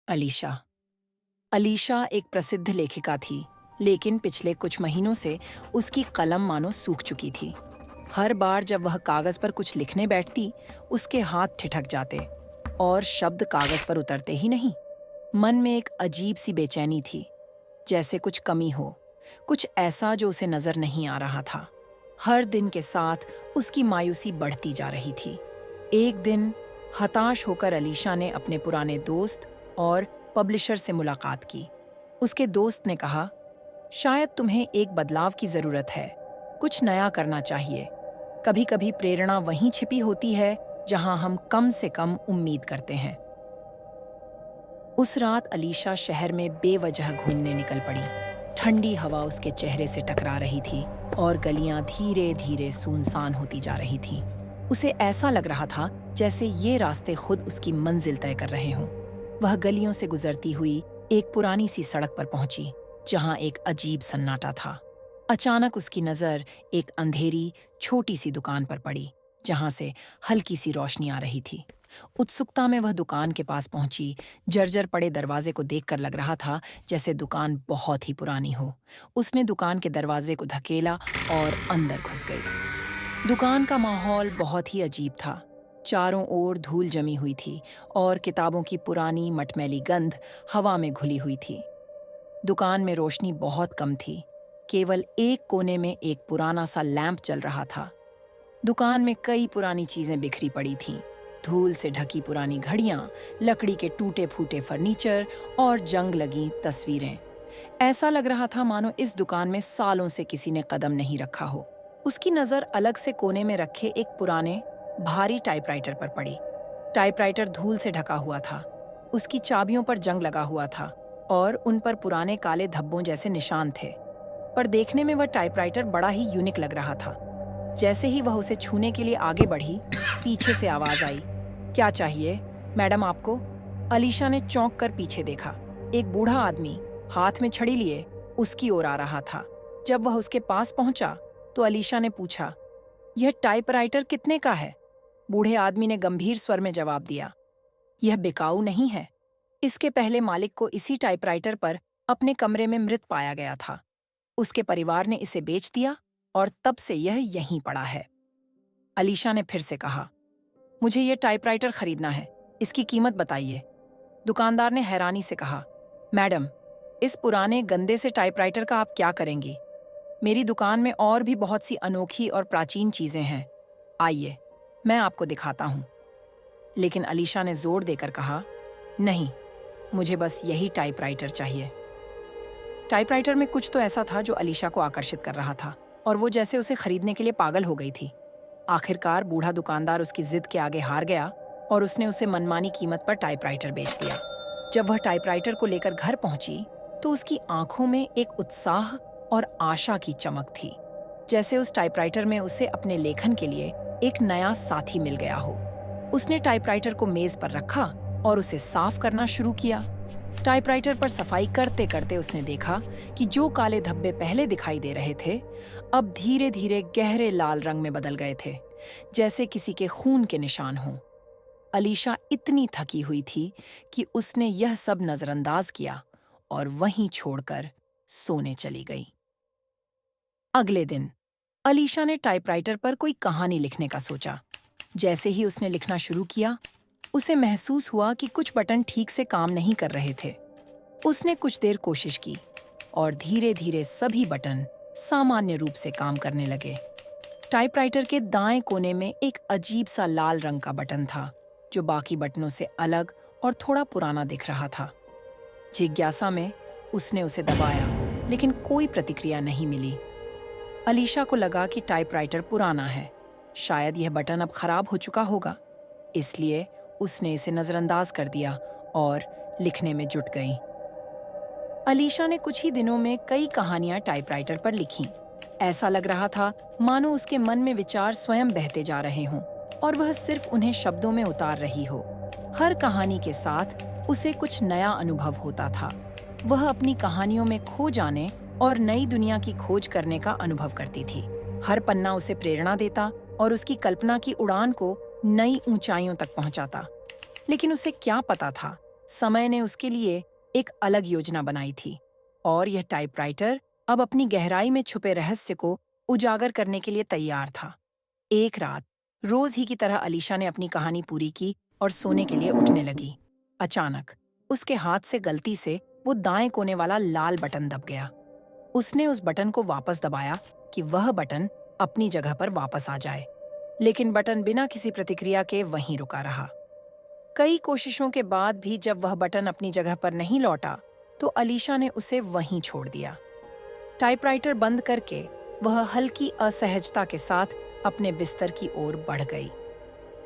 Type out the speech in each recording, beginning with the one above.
अलीशा। अलीशा एक प्रसिद्ध लेखिका थी, लेकिन पिछले कुछ महीनों से उसकी कलम मानो सूख चुकी थी। हर बार जब वह कागज पर कुछ लिखने बैठती, उसके हाथ ठिठक जाते और शब्द कागज पर उतरते ही नहीं। मन में एक अजीब सी बेचैनी थी, जैसे कुछ कमी हो, कुछ ऐसा जो उसे नजर नहीं आ रहा था। हर दिन के साथ उसकी मायूसी बढ़ती जा रही थी। एक दिन हताश होकर अलीशा ने अपने पुराने दोस्त और पब्लिशर से मुलाकात की। उसके दोस्त ने कहा, शायद तुम्हें एक बदलाव की जरूरत है, कुछ नया करना चाहिए। कभी-कभी प्रेरणा वहीं छिपी होती है जहां हम कम से कम उम्मीद करते हैं। उस रात अलीशा शहर में बेवजह घूमने निकल पड़ी। ठंडी हवा उसके चेहरे से टकरा रही थी और गलियां धीरे-धीरे सुनसान होती जा रही थीं। उसे ऐसा लग रहा था जैसे ये रास्ते खुद उसकी मंजिल तय कर रहे हों। वह गलियों से गुजरती हुई एक पुरानी सी सड़क पर पहुंची, जहां एक अजीब सन्नाटा था। अचानक उसकी नजर एक अंधेरी छोटी सी दुकान पर पड़ी, जहां से हल्की सी रोशनी आ रही थी। उत्सुकता में वह दुकान के पास पहुंची। जर्जर पड़े दरवाजे को देखकर लग रहा था जैसे दुकान बहुत ही पुरानी हो। उसने दुकान के दरवाजे को धकेला और अंदर घुस गई। दुकान का माहौल बहुत ही अजीब था। चारों ओर धूल जमी हुई थी और किताबों की पुरानी मटमैली गंध हवा में घुली हुई थी। दुकान में रोशनी बहुत कम थी। केवल एक कोने में एक पुराना सा लैंप जल रहा था। दुकान में कई पुरानी चीजें बिखरी पड़ी थीं। धूल से ढकी पुरानी घड़ियां, लकड़ी के टूटे-फूटे फर्नीचर और जंग लगी तस्वीरें। ऐसा लग रहा था मानो इस दुकान में सालों से किसी ने कदम नहीं रखा हो। उसकी नजर अलग से कोने में रखे एक पुराने, भारी टाइपराइटर पर पड़ी। टाइपराइटर धूल से ढका हुआ था। उसकी चाबियों पर जंग लगा हुआ था और उन पर पुराने काले धब्बों जैसे निशान थे। पर देखने में वह टाइपराइटर बड़ा ही यूनिक लग रहा था। जैसे ही वह उसे छूने के लिए आगे बढ़ी, पीछे से आवाज आई, क्या चाहिए, मैडम आपको? अलीशा ने चौंक कर पीछे देखा। एक बूढ़ा आदमी हाथ में छड़ी लिए उसकी ओर आ रहा था। जब वह उसके पास पहुंचा तो अलीशा ने पूछा, यह टाइपराइटर कितने का है? बूढ़े आदमी ने गंभीर स्वर में जवाब दिया, यह बिकाऊ नहीं है। इसके पहले मालिक को इसी टाइपराइटर पर अपने कमरे में मृत पाया गया था। उसके परिवार ने इसे बेच दिया और तब से यह यहीं पड़ा है। अलीशा ने फिर से कहा, मुझे यह टाइपराइटर खरीदना है, इसकी कीमत बताइए। दुकानदार ने हैरानी से कहा, मैडम, इस पुराने गंदे से टाइपराइटर का आप क्या करेंगी? मेरी दुकान में और भी बहुत सी अनोखी और प्राचीन चीजें हैं। आइए, मैं आपको दिखाता हूँ। लेकिन अलीशा ने जोर देकर कहा, नहीं, मुझे बस यही टाइपराइटर चाहिए। टाइपराइटर में कुछ तो ऐसा था जो अलीशा को आकर्षित कर रहा था और वो जैसे उसे खरीदने के लिए पागल हो गई थी। आखिरकार बूढ़ा दुकानदार उसकी जिद के आगे हार गया और उसने उसे मनमानी कीमत पर टाइपराइटर बेच दिया। जब वह टाइपराइटर को लेकर घर पहुंची तो उसकी आंखों में एक उत्साह और आशा की चमक थी, जैसे उस टाइपराइटर में उसे अपने लेखन के लिए एक नया साथी मिल गया हो। उसने टाइपराइटर को मेज पर रखा और उसे साफ करना शुरू किया। टाइपराइटर पर सफाई करते करते उसने देखा कि जो काले धब्बे पहले दिखाई दे रहे थे, अब धीरे धीरे गहरे लाल रंग में बदल गए थे, जैसे किसी के खून के निशान हों। अलीशा इतनी थकी हुई थी कि उसने यह सब नजरअंदाज किया और वहीं छोड़कर सोने चली गई। अगले दिन अलीशा ने टाइपराइटर पर कोई कहानी लिखने का सोचा। जैसे ही उसने लिखना शुरू किया, उसे महसूस हुआ कि कुछ बटन ठीक से काम नहीं कर रहे थे। उसने कुछ देर कोशिश की और धीरे-धीरे सभी बटन सामान्य रूप से काम करने लगे। टाइपराइटर के दाएं कोने में एक अजीब सा लाल रंग का बटन था, जो बाकी बटनों से अलग और थोड़ा पुराना दिख रहा था। जिज्ञासा में उसने उसे दबाया, लेकिन कोई प्रतिक्रिया नहीं मिली। अलीशा को लगा कि टाइपराइटर पुराना है, शायद यह बटन अब खराब हो चुका होगा। इसलिए उसने इसे नजरअंदाज कर दिया और लिखने में जुट गई। अलीशा ने कुछ ही दिनों में कई कहानियां टाइपराइटर पर लिखीं। ऐसा लग रहा था मानो उसके मन में विचार स्वयं बहते जा रहे हों और वह सिर्फ उन्हें शब्दों में उतार रही हो। हर कहानी के साथ उसे कुछ नया अनुभव होता था। वह अपनी कहानियों में खो जाने और नई दुनिया की खोज करने का अनुभव करती थी। हर पन्ना उसे प्रेरणा देता और उसकी कल्पना की उड़ान को नई ऊंचाइयों तक पहुंचाता। लेकिन उसे क्या पता था समय ने उसके लिए एक अलग योजना बनाई थी और यह टाइपराइटर अब अपनी गहराई में छुपे रहस्य को उजागर करने के लिए तैयार था। एक रात रोज ही की तरह अलीशा ने अपनी कहानी पूरी की और सोने के लिए उठने लगी। अचानक उसके हाथ से गलती से वो दाएं कोने वाला लाल बटन दब गया। उसने उस बटन को वापस दबाया कि वह बटन अपनी जगह पर वापस आ जाए, लेकिन बटन बिना किसी प्रतिक्रिया के वहीं रुका रहा। कई कोशिशों के बाद भी जब वह बटन अपनी जगह पर नहीं लौटा, तो अलीशा ने उसे वहीं छोड़ दिया। टाइपराइटर बंद करके वह हल्की असहजता के साथ अपने बिस्तर की ओर बढ़ गई।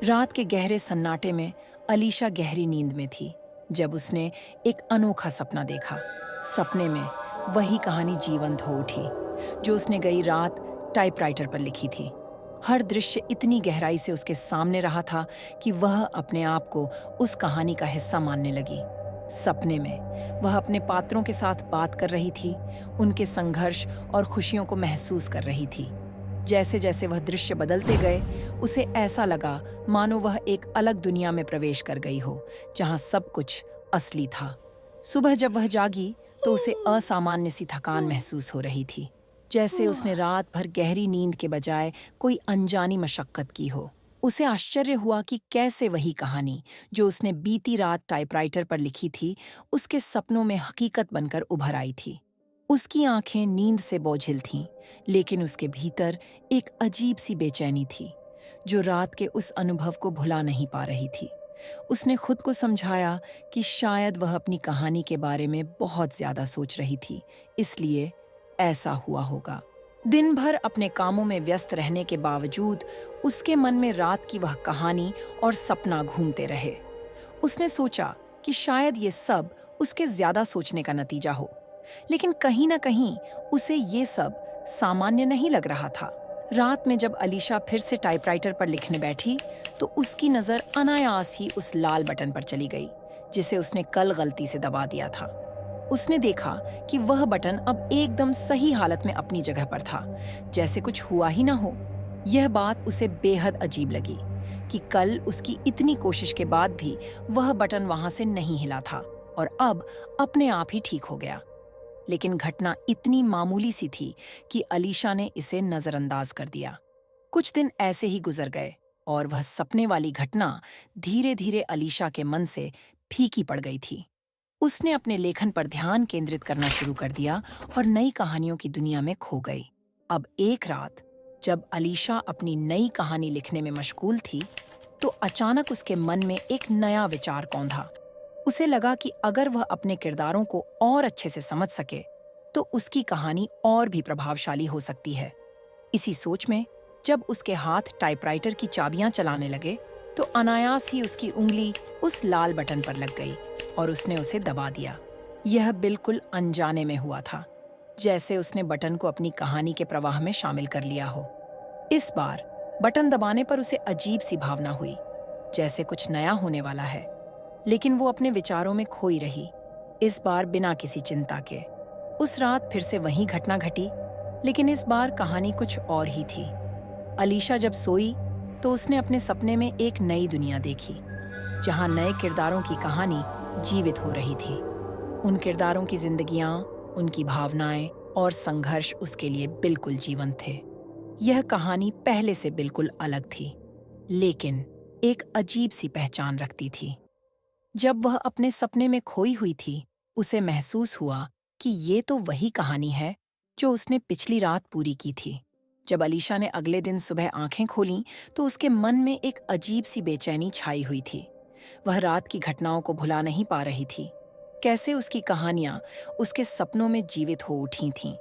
रात के गहरे सन्नाटे में अलीशा गहरी नींद में थी जब उसने एक अनोखा सपना देखा। सपने में वही कहानी जीवंत हो उठी जो उसने गई रात टाइपराइटर पर लिखी थी। हर दृश्य इतनी गहराई से उसके सामने रहा था कि वह अपने आप को उस कहानी का हिस्सा मानने लगी। सपने में वह अपने पात्रों के साथ बात कर रही थी, उनके संघर्ष और खुशियों को महसूस कर रही थी। जैसे जैसे वह दृश्य बदलते गए, उसे ऐसा लगा मानो वह एक अलग दुनिया में प्रवेश कर गई हो, जहां सब कुछ असली था। सुबह जब वह जागी, तो उसे असामान्य सी थकान महसूस हो रही थी, जैसे उसने रात भर गहरी नींद के बजाय कोई अनजानी मशक्कत की हो। उसे आश्चर्य हुआ कि कैसे वही कहानी जो उसने बीती रात टाइपराइटर पर लिखी थी, उसके सपनों में हकीकत बनकर उभर आई थी। उसकी आंखें नींद से बोझिल थीं, लेकिन उसके भीतर एक अजीब सी बेचैनी थी, जो रात के उस अनुभव को भुला नहीं पा रही थी। उसने खुद को समझाया कि शायद वह अपनी कहानी के बारे में बहुत ज्यादा सोच रही थी, इसलिए ऐसा हुआ होगा। दिन भर अपने कामों में व्यस्त रहने के बावजूद उसके मन में रात की वह कहानी और सपना घूमते रहे। उसने सोचा कि शायद ये सब उसके ज्यादा सोचने का नतीजा हो, लेकिन कहीं ना कहीं उसे ये सब सामान्य नहीं लग रहा था। रात में जब अलीशा फिर से टाइपराइटर पर लिखने बैठी, तो उसकी नजर अनायास ही उस लाल बटन पर चली गई जिसे उसने कल गलती से दबा दिया था। उसने देखा कि वह बटन अब एकदम सही हालत में अपनी जगह पर था, जैसे कुछ हुआ ही ना हो। यह बात उसे बेहद अजीब लगी कि कल उसकी इतनी कोशिश के बाद भी वह बटन वहां से नहीं हिला था और अब अपने आप ही ठीक हो गया। लेकिन घटना इतनी मामूली सी थी कि अलीशा ने इसे नजरअंदाज कर दिया। कुछ दिन ऐसे ही गुजर गए और वह सपने वाली घटना धीरे धीरे अलीशा के मन से फीकी पड़ गई थी। उसने अपने लेखन पर ध्यान केंद्रित करना शुरू कर दिया और नई कहानियों की दुनिया में खो गई। अब एक रात जब अलीशा अपनी नई कहानी लिखने में मशगूल थी, तो अचानक उसके मन में एक नया विचार कौंधा। उसे लगा कि अगर वह अपने किरदारों को और अच्छे से समझ सके, तो उसकी कहानी और भी प्रभावशाली हो सकती है। इसी सोच में जब उसके हाथ टाइपराइटर की चाबियां चलाने लगे, तो अनायास ही उसकी उंगली उस लाल बटन पर लग गई और उसने उसे दबा दिया। यह बिल्कुल अनजाने में हुआ था, जैसे उसने बटन को अपनी कहानी के प्रवाह में शामिल कर लिया हो। इस बार बटन दबाने पर उसे अजीब सी भावना हुई, जैसे कुछ नया होने वाला है, लेकिन वो अपने विचारों में खोई रही, इस बार बिना किसी चिंता के। उस रात फिर से वही घटना घटी, लेकिन इस बार कहानी कुछ और ही थी। अलीशा जब सोई, तो उसने अपने सपने में एक नई दुनिया देखी, जहां नए किरदारों की कहानी जीवित हो रही थी। उन किरदारों की जिंदगियां, उनकी भावनाएं और संघर्ष उसके लिए बिल्कुल जीवंत थे। यह कहानी पहले से बिल्कुल अलग थी, लेकिन एक अजीब सी पहचान रखती थी। जब वह अपने सपने में खोई हुई थी, उसे महसूस हुआ कि ये तो वही कहानी है जो उसने पिछली रात पूरी की थी। जब अलीशा ने अगले दिन सुबह आंखें खोलीं, तो उसके मन में एक अजीब सी बेचैनी छाई हुई थी। वह रात की घटनाओं को भुला नहीं पा रही थी। कैसे उसकी कहानियां उसके सपनों में जीवित हो उठी थीं।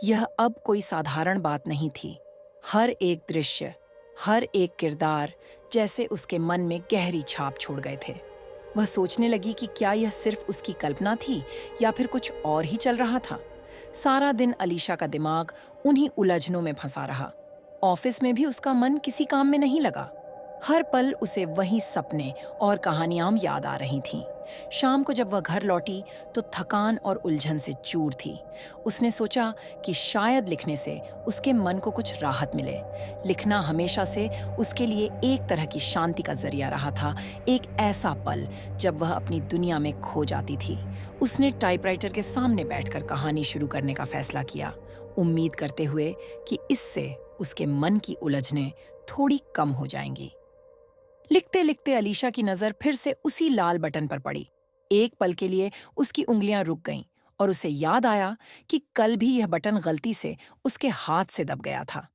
यह अब कोई साधारण बात नहीं थी। हर एक दृश्य, हर एक किरदार जैसे उसके मन में गहरी छाप छोड़ गए थे। वह सोचने लगी कि क्या यह सिर्फ उसकी कल्पना थी या फिर कुछ और ही चल रहा था। सारा दिन अलीशा का दिमाग उन्हीं उलझनों में फंसा रहा। ऑफिस में भी उसका मन किसी काम में नहीं लगा। हर पल उसे वही सपने और कहानियां याद आ रही थीं, शाम को जब वह घर लौटी तो थकान और उलझन से चूर थी। उसने सोचा कि शायद लिखने से उसके मन को कुछ राहत मिले। लिखना हमेशा से उसके लिए एक तरह की शांति का जरिया रहा था, एक ऐसा पल जब वह अपनी दुनिया में खो जाती थी। उसने टाइपराइटर के सामने बैठकर कहानी शुरू करने का फैसला किया, उम्मीद करते हुए कि इससे उसके मन की उलझनें थोड़ी कम हो जाएंगी। लिखते लिखते अलीशा की नजर फिर से उसी लाल बटन पर पड़ी। एक पल के लिए उसकी उंगलियां रुक गईं और उसे याद आया कि कल भी यह बटन गलती से उसके हाथ से दब गया था।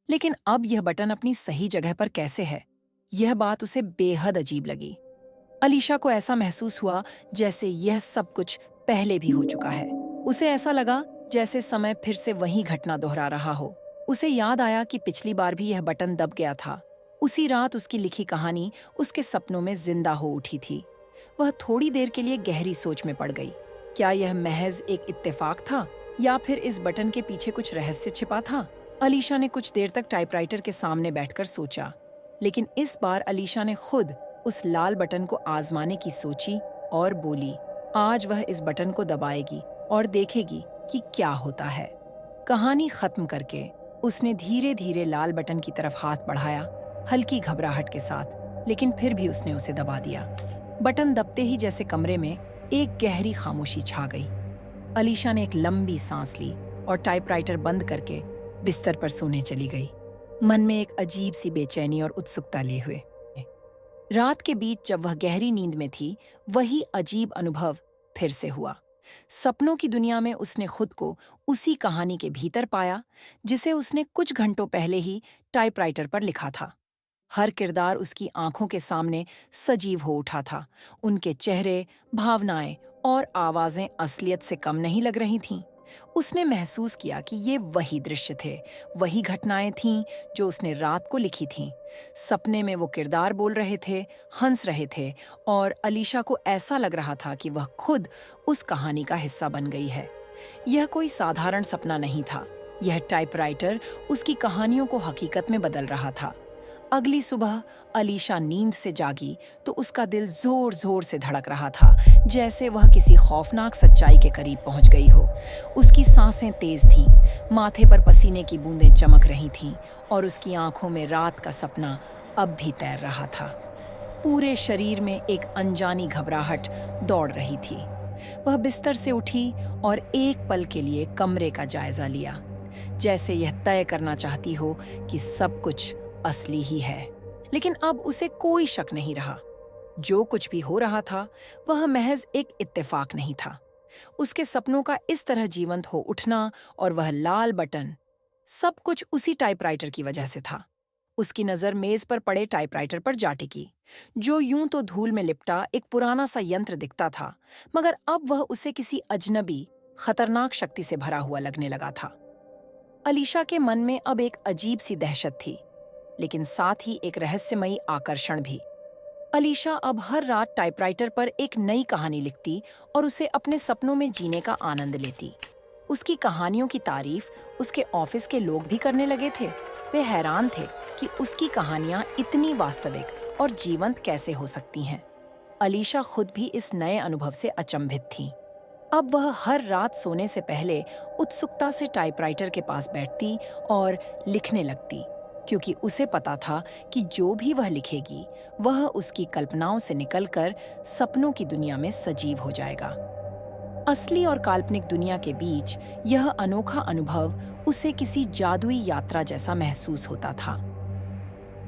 लेकिन अब यह बटन अपनी सही जगह पर कैसे है? यह बात उसे बेहद अजीब लगी। अलीशा को ऐसा महसूस हुआ जैसे यह सब कुछ पहले भी हो चुका है। उसे ऐसा लगा जैसे समय फिर से वही घटना दोहरा रहा हो। उसे याद आया कि पिछली बार भी यह बटन दब गया था। उसी रात उसकी लिखी कहानी उसके सपनों में जिंदा हो उठी थी। वह थोड़ी देर के लिए गहरी सोच में पड़ गई। क्या यह महज एक इत्तेफाक था या फिर इस बटन के पीछे कुछ रहस्य छिपा था? अलीशा ने कुछ देर तक टाइपराइटर के सामने बैठकर सोचा, लेकिन इस बार अलीशा ने खुद उस लाल बटन को आजमाने की सोची और बोली, आज वह इस बटन को दबाएगी और देखेगी कि क्या होता है। कहानी खत्म करके उसने धीरे धीरे लाल बटन की तरफ हाथ बढ़ाया, हल्की घबराहट के साथ, लेकिन फिर भी उसने उसे दबा दिया। बटन दबते ही जैसे कमरे में एक गहरी खामोशी छा गई। अलीशा ने एक लंबी सांस ली और टाइपराइटर बंद करके बिस्तर पर सोने चली गई, मन में एक अजीब सी बेचैनी और उत्सुकता लिए हुए। रात के बीच जब वह गहरी नींद में थी, वही अजीब अनुभव फिर से हुआ। सपनों की दुनिया में उसने खुद को उसी कहानी के भीतर पाया जिसे उसने कुछ घंटों पहले ही टाइपराइटर पर लिखा था। हर किरदार उसकी आंखों के सामने सजीव हो उठा था। उनके चेहरे, भावनाएं और आवाजें असलियत से कम नहीं लग रही थीं। उसने महसूस किया कि ये वही दृश्य थे, वही घटनाएं थीं जो उसने रात को लिखी थीं। सपने में वो किरदार बोल रहे थे, हंस रहे थे और अलीशा को ऐसा लग रहा था कि वह खुद उस कहानी का हिस्सा बन गई है। यह कोई साधारण सपना नहीं था। यह टाइपराइटर उसकी कहानियों को हकीकत में बदल रहा था। अगली सुबह अलीशा नींद से जागी तो उसका दिल जोर जोर से धड़क रहा था, जैसे वह किसी खौफनाक सच्चाई के करीब पहुंच गई हो। उसकी सांसें तेज थीं, माथे पर पसीने की बूंदें चमक रही थीं और उसकी आंखों में रात का सपना अब भी तैर रहा था। पूरे शरीर में एक अनजानी घबराहट दौड़ रही थी। वह बिस्तर से उठी और एक पल के लिए कमरे का जायजा लिया, जैसे यह तय करना चाहती हो कि सब कुछ असली ही है। लेकिन अब उसे कोई शक नहीं रहा। जो कुछ भी हो रहा था वह महज एक इत्तेफाक नहीं था। उसके सपनों का इस तरह जीवंत हो उठना और वह लाल बटन, सब कुछ उसी टाइपराइटर की वजह से था। उसकी नजर मेज पर पड़े टाइपराइटर पर जा टिकी, जो यूं तो धूल में लिपटा एक पुराना सा यंत्र दिखता था, मगर अब वह उसे किसी अजनबी, खतरनाक शक्ति से भरा हुआ लगने लगा था। अलीशा के मन में अब एक अजीब सी दहशत थी, लेकिन साथ ही एक रहस्यमयी आकर्षण भी। अलीशा अब हर रात टाइपराइटर पर एक नई कहानी लिखती और उसे अपने सपनों में जीने का आनंद लेती। उसकी कहानियों की तारीफ उसके ऑफिस के लोग भी करने लगे थे। वे हैरान थे कि उसकी कहानियां इतनी वास्तविक और जीवंत कैसे हो सकती हैं। अलीशा खुद भी इस नए अनुभव से अचंभित थी। अब वह हर रात सोने से पहले उत्सुकता से टाइपराइटर के पास बैठती और लिखने लगती, क्योंकि उसे पता था कि जो भी वह लिखेगी वह उसकी कल्पनाओं से निकलकर सपनों की दुनिया में सजीव हो जाएगा। असली और काल्पनिक दुनिया के बीच यह अनोखा अनुभव उसे किसी जादुई यात्रा जैसा महसूस होता था।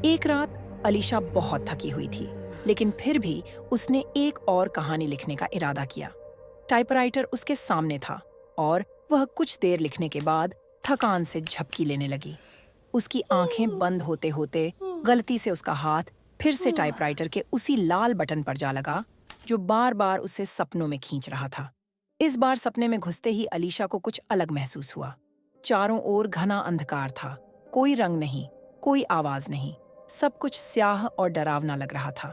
एक रात अलीशा बहुत थकी हुई थी, लेकिन फिर भी उसने एक और कहानी लिखने का इरादा किया। टाइपराइटर उसके सामने था और वह कुछ देर लिखने के बाद थकान से झपकी लेने लगी। उसकी आंखें बंद होते होते गलती से उसका हाथ फिर से टाइपराइटर के उसी लाल बटन पर जा लगा, जो बार बार उसे सपनों में खींच रहा था। इस बार सपने में घुसते ही अलीशा को कुछ अलग महसूस हुआ। चारों ओर घना अंधकार था, कोई रंग नहीं, कोई आवाज नहीं, सब कुछ स्याह और डरावना लग रहा था।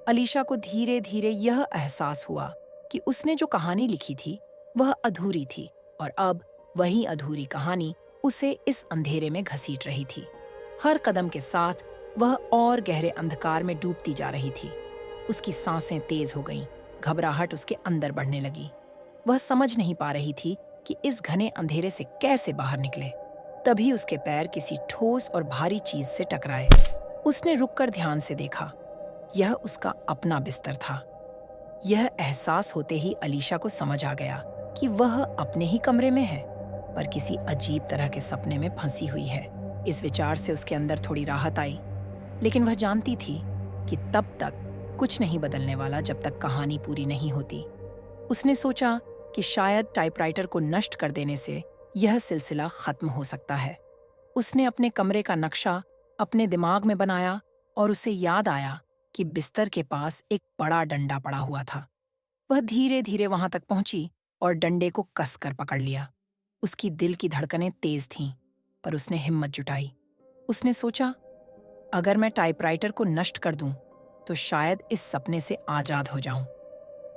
अलीशा को धीरे धीरे यह एहसास हुआ कि उसने जो कहानी लिखी थी वह अधूरी थी और अब वही अधूरी कहानी उसे इस अंधेरे में घसीट रही थी। हर कदम के साथ वह और गहरे अंधकार में डूबती जा रही थी। उसकी सांसें तेज हो गईं घबराहट उसके अंदर बढ़ने लगी। वह समझ नहीं पा रही थी कि इस घने अंधेरे से कैसे बाहर निकले। तभी उसके पैर किसी ठोस और भारी चीज से टकराए। उसने रुककर ध्यान से देखा। यह उसका अपना बिस्तर था। यह एहसास होते ही अलीशा को समझ आ गया कि वह अपने ही कमरे में है, पर किसी अजीब तरह के सपने में फंसी हुई है। इस विचार से उसके अंदर थोड़ी राहत आई, लेकिन वह जानती थी कि तब तक कुछ नहीं बदलने वाला जब तक कहानी पूरी नहीं होती। उसने सोचा कि शायद टाइपराइटर को नष्ट कर देने से यह सिलसिला खत्म हो सकता है। उसने अपने कमरे का नक्शा अपने दिमाग में बनाया और उसे याद आया कि बिस्तर के पास एक बड़ा डंडा पड़ा हुआ था। वह धीरे धीरे वहां तक पहुंची और डंडे को कसकर पकड़ लिया। उसकी दिल की धड़कनें तेज थीं, पर उसने हिम्मत जुटाई। उसने सोचा, अगर मैं टाइपराइटर को नष्ट कर दूं, तो शायद इस सपने से आजाद हो जाऊं।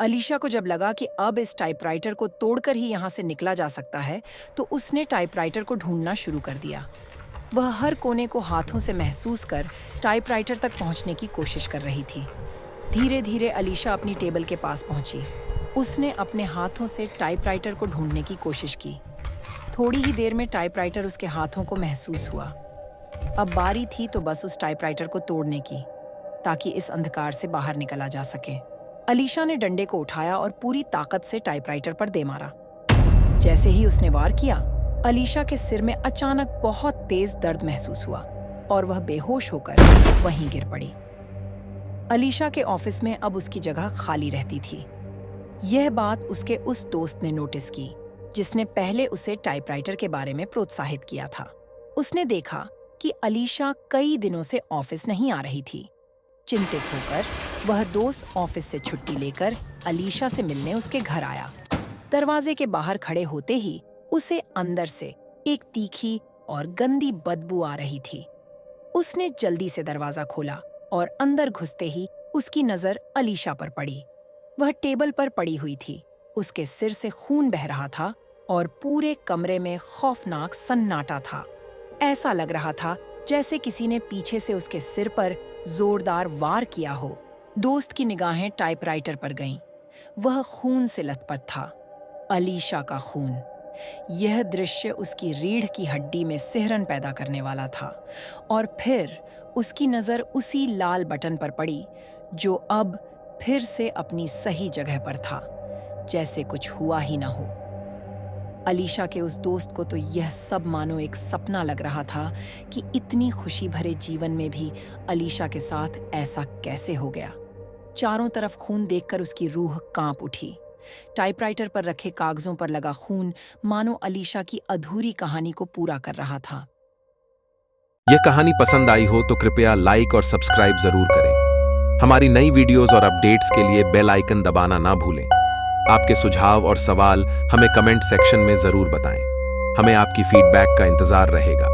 अलीशा को जब लगा कि अब इस टाइपराइटर को तोड़कर ही यहां से निकला जा सकता है, तो उसने टाइपराइटर को ढूंढना शुरू कर दिया। वह हर कोने को हाथों से महसूस कर टाइपराइटर तक पहुंचने की कोशिश कर रही थी। धीरे धीरे अलीशा अपनी टेबल के पास पहुंची। उसने अपने हाथों से टाइपराइटर को ढूंढने की कोशिश की। थोड़ी ही देर में टाइपराइटर उसके हाथों को महसूस हुआ। अब बारी थी तो बस उस टाइपराइटर को तोड़ने की, ताकि इस अंधकार से बाहर निकला जा सके। अलीशा ने डंडे को उठाया और पूरी ताकत से टाइपराइटर पर दे मारा। जैसे ही उसने वार किया, अलीशा के सिर में अचानक बहुत तेज दर्द महसूस हुआ और वह बेहोश होकर वहीं गिर पड़ी। अलीशा के ऑफिस में अब उसकी जगह खाली रहती थी। यह बात उसके उस दोस्त ने नोटिस की जिसने पहले उसे टाइपराइटर के बारे में प्रोत्साहित किया था। उसने देखा कि अलीशा कई दिनों से ऑफिस नहीं आ रही थी। चिंतित होकर वह दोस्त ऑफिस से छुट्टी लेकर अलीशा से मिलने उसके घर आया। दरवाजे के बाहर खड़े होते ही उसे अंदर से एक तीखी और गंदी बदबू आ रही थी। उसने जल्दी से दरवाजा खोला और अंदर घुसते ही उसकी नजर अलीशा पर पड़ी। वह टेबल पर पड़ी हुई थी। उसके सिर से खून बह रहा था और पूरे कमरे में खौफनाक सन्नाटा था। ऐसा लग रहा था जैसे किसी ने पीछे से उसके सिर पर जोरदार वार किया हो। दोस्त की निगाहें टाइपराइटर पर गईं। वह खून से लथपथ था, अलीशा का खून। यह दृश्य उसकी रीढ़ की हड्डी में सिहरन पैदा करने वाला था। और फिर उसकी नजर उसी लाल बटन पर पड़ी जो अब फिर से अपनी सही जगह पर था, जैसे कुछ हुआ ही ना हो। अलीशा के उस दोस्त को तो यह सब मानो एक सपना लग रहा था कि इतनी खुशी भरे जीवन में भी अलीशा के साथ ऐसा कैसे हो गया। चारों तरफ खून देखकर उसकी रूह कांप उठी। टाइपराइटर पर रखे कागजों पर लगा खून मानो अलीशा की अधूरी कहानी को पूरा कर रहा था। यह कहानी पसंद आई हो तो कृपया लाइक और सब्सक्राइब जरूर करें। हमारी नई वीडियोस और अपडेट्स के लिए बेल आइकन दबाना ना भूलें। आपके सुझाव और सवाल हमें कमेंट सेक्शन में जरूर बताएं। हमें आपकी फीडबैक का इंतजार रहेगा।